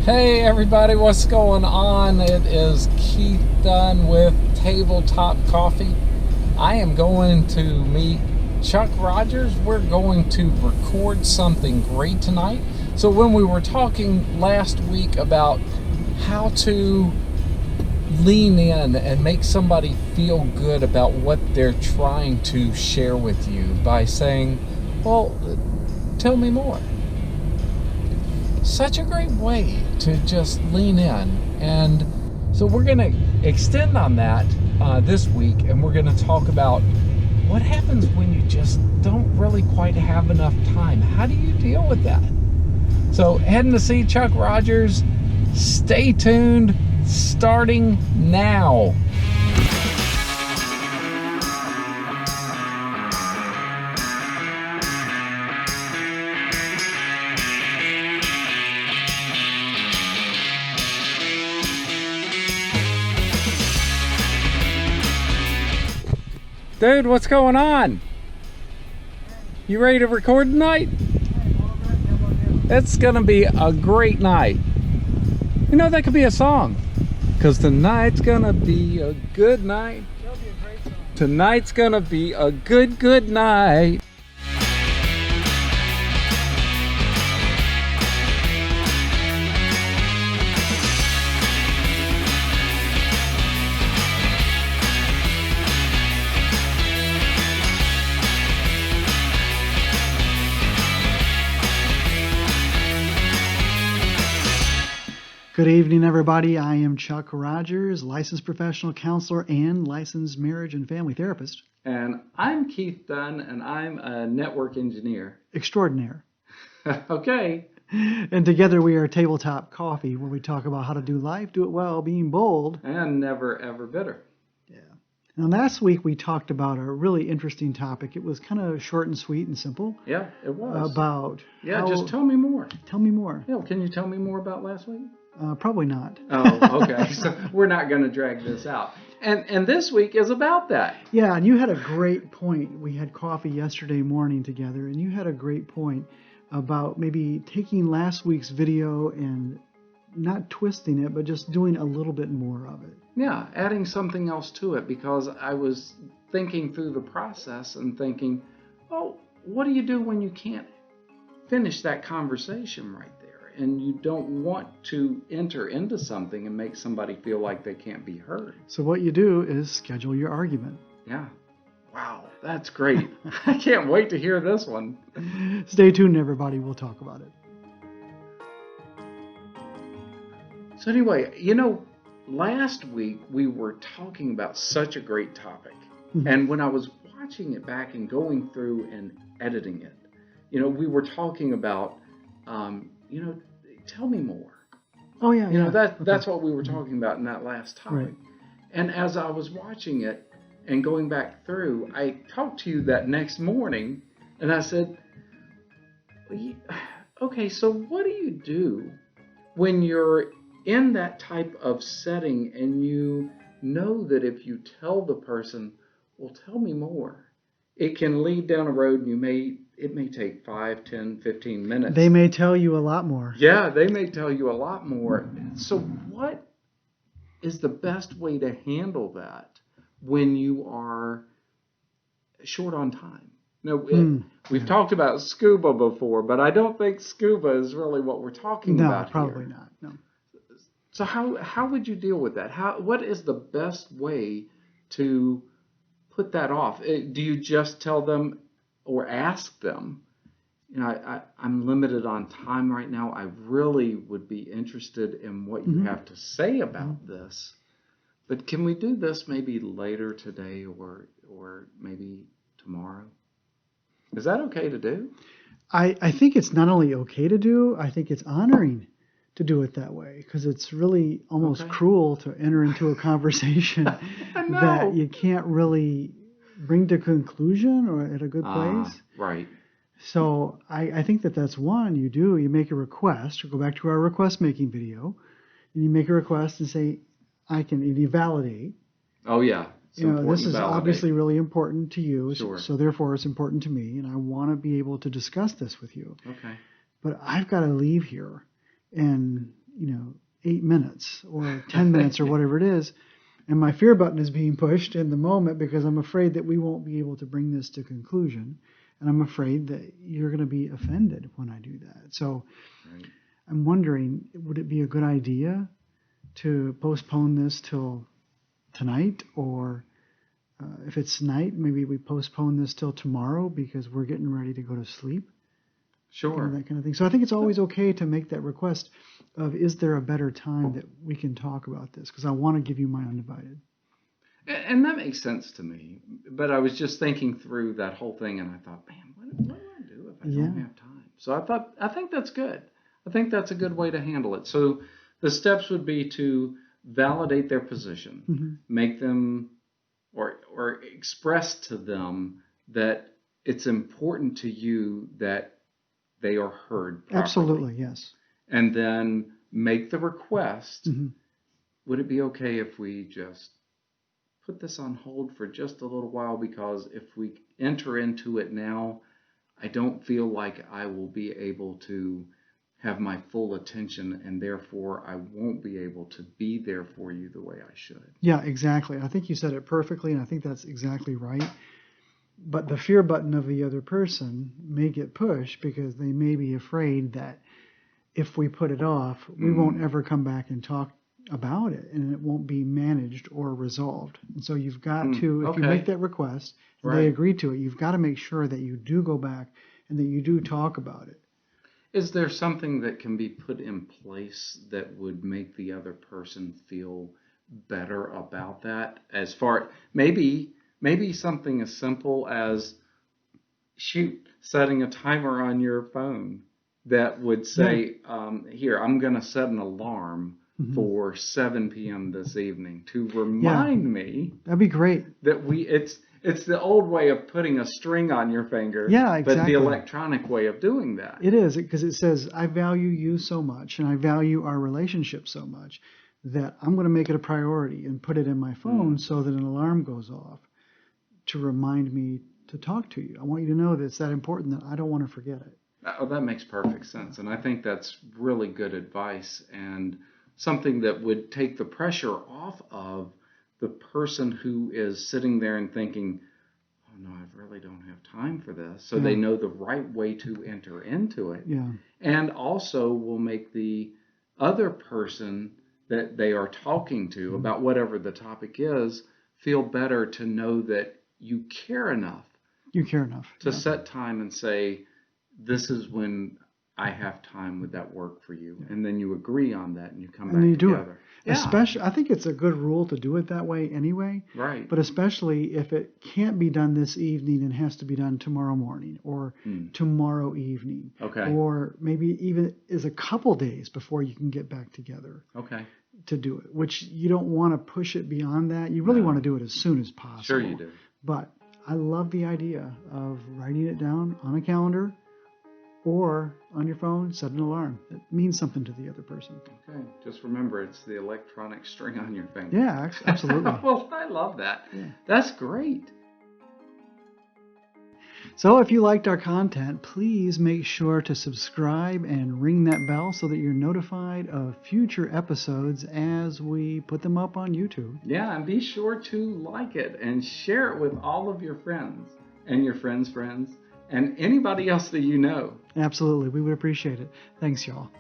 Hey everybody, what's going on? It is Keith Dunn with Tabletop Coffee. I am going to meet Chuck Rogers. We're going to record something great tonight. So when we were talking last week about how to lean in and make somebody feel good about what they're trying to share with you by saying, well, tell me more. Such a great way to just lean in. And so we're going to extend on that this week, and we're going to talk about what happens when you just don't really quite have enough time. How do you deal with that? So heading to see Chuck Rogers. Stay tuned, starting now. Dude, what's going on? You ready to record tonight? It's gonna be a great night. You know, that could be a song. 'Cause tonight's gonna be a good night. That'll be a great song. Tonight's gonna be a good night. Good evening, everybody. I am Chuck Rogers, licensed professional counselor and licensed marriage and family therapist. And I'm Keith Dunn, and I'm a network engineer. Extraordinaire. Okay. And together we are Tabletop Coffee, where we talk about how to do life, do it well, being bold. And never, ever bitter. Yeah. Now, last week we talked about a really interesting topic. It was kind of short and sweet and simple. Yeah, it was. About just tell me more. Tell me more. Yeah, can you tell me more about last week? Probably not. Oh, okay. So we're not going to drag this out. And this week is about that. Yeah, and you had a great point. We had coffee yesterday morning together, and you had a great point about maybe taking last week's video and not twisting it, but just doing a little bit more of it. Yeah, adding something else to it, because I was thinking through the process and thinking, oh, what do you do when you can't finish that conversation right there? And you don't want to enter into something and make somebody feel like they can't be heard. So what you do is schedule your argument. Yeah. Wow, that's great. I can't wait to hear this one. Stay tuned, everybody. We'll talk about it. So anyway, last week we were talking about such a great topic. Mm-hmm. And when I was watching it back and going through and editing it, we were talking about, tell me more. Oh, yeah. That's what we were talking about in that last topic. Right. And as I was watching it and going back through, I talked to you that next morning, and I said, okay, so what do you do when you're in that type of setting and you know that if you tell the person, well, tell me more, it can lead down a road and it may take 5, 10, 15 minutes. They may tell you a lot more. Yeah, they may tell you a lot more. So what is the best way to handle that when you are short on time? We've talked about scuba before, but I don't think scuba is really what we're talking about here. No, probably not. No. So how would you deal with that? What is the best way to put that off? Do you just tell them or ask them, I'm limited on time right now. I really would be interested in what you have to say about this. But can we do this maybe later today or maybe tomorrow? Is that okay to do? I think it's not only okay to do, I think it's honoring to do it that way, because it's really almost cruel to enter into a conversation that you can't really bring to conclusion or at a good place. Right. So I think that's one you do. You make a request, or go back to our request making video, and you make a request and say, and you validate. Oh, yeah. This is obviously really important to you, Sure. so therefore it's important to me, and I want to be able to discuss this with you. Okay. But I've got to leave here, and 8 minutes or 10 minutes or whatever it is. And my fear button is being pushed in the moment because I'm afraid that we won't be able to bring this to conclusion. And I'm afraid that you're going to be offended when I do that. So Right. I'm wondering, would it be a good idea to postpone this till tonight? Or if it's night, maybe we postpone this till tomorrow because we're getting ready to go to sleep? Sure. That kind of thing. So I think it's always okay to make that request of, is there a better time that we can talk about this? Because I want to give you my undivided. And that makes sense to me. But I was just thinking through that whole thing, and I thought, man, what do I do if I don't have time? So I think that's good. I think that's a good way to handle it. So the steps would be to validate their position, make them or express to them that it's important to you that they are heard properly. Absolutely, yes. And then make the request. Would it be okay if we just put this on hold for just a little while, because if we enter into it now, I don't feel like I will be able to have my full attention, and therefore I won't be able to be there for you the way I should. Yeah, exactly. I think you said it perfectly, and I think that's exactly right. But the fear button of the other person may get pushed because they may be afraid that if we put it off, we won't ever come back and talk about it, and it won't be managed or resolved. And so you've got to, if you make that request and they agree to it, you've got to make sure that you do go back and that you do talk about it. Is there something that can be put in place that would make the other person feel better about that? As far, maybe something as simple as setting a timer on your phone that would say, here, I'm going to set an alarm for 7 p.m. this evening to remind me. That'd be great. That it's the old way of putting a string on your finger. Yeah, exactly. But the electronic way of doing that. It is, because it says, I value you so much and I value our relationship so much that I'm going to make it a priority and put it in my phone so that an alarm goes off to remind me to talk to you. I want you to know that it's that important that I don't want to forget it. Oh, that makes perfect sense. And I think that's really good advice and something that would take the pressure off of the person who is sitting there and thinking, oh no, I really don't have time for this. So they know the right way to enter into it. Yeah. And also will make the other person that they are talking to about whatever the topic is feel better to know that you care enough. You care enough. To set time and say, this is when I have time. Would that work for you? And then you agree on that and you come back together. Do it. Yeah. Especially, I think it's a good rule to do it that way anyway. Right. But especially if it can't be done this evening and has to be done tomorrow morning or tomorrow evening. Okay. Or maybe even is a couple days before you can get back together. Okay. To do it, which you don't want to push it beyond that. You really want to do it as soon as possible. Sure you do. But I love the idea of writing it down on a calendar or on your phone, set an alarm. It means something to the other person. Okay. Just remember, it's the electronic string on your finger. Yeah, absolutely. Well, I love that. Yeah. That's great. So if you liked our content, please make sure to subscribe and ring that bell so that you're notified of future episodes as we put them up on YouTube. Yeah, and be sure to like it and share it with all of your friends and your friends' friends and anybody else that you know. Absolutely. We would appreciate it. Thanks, y'all.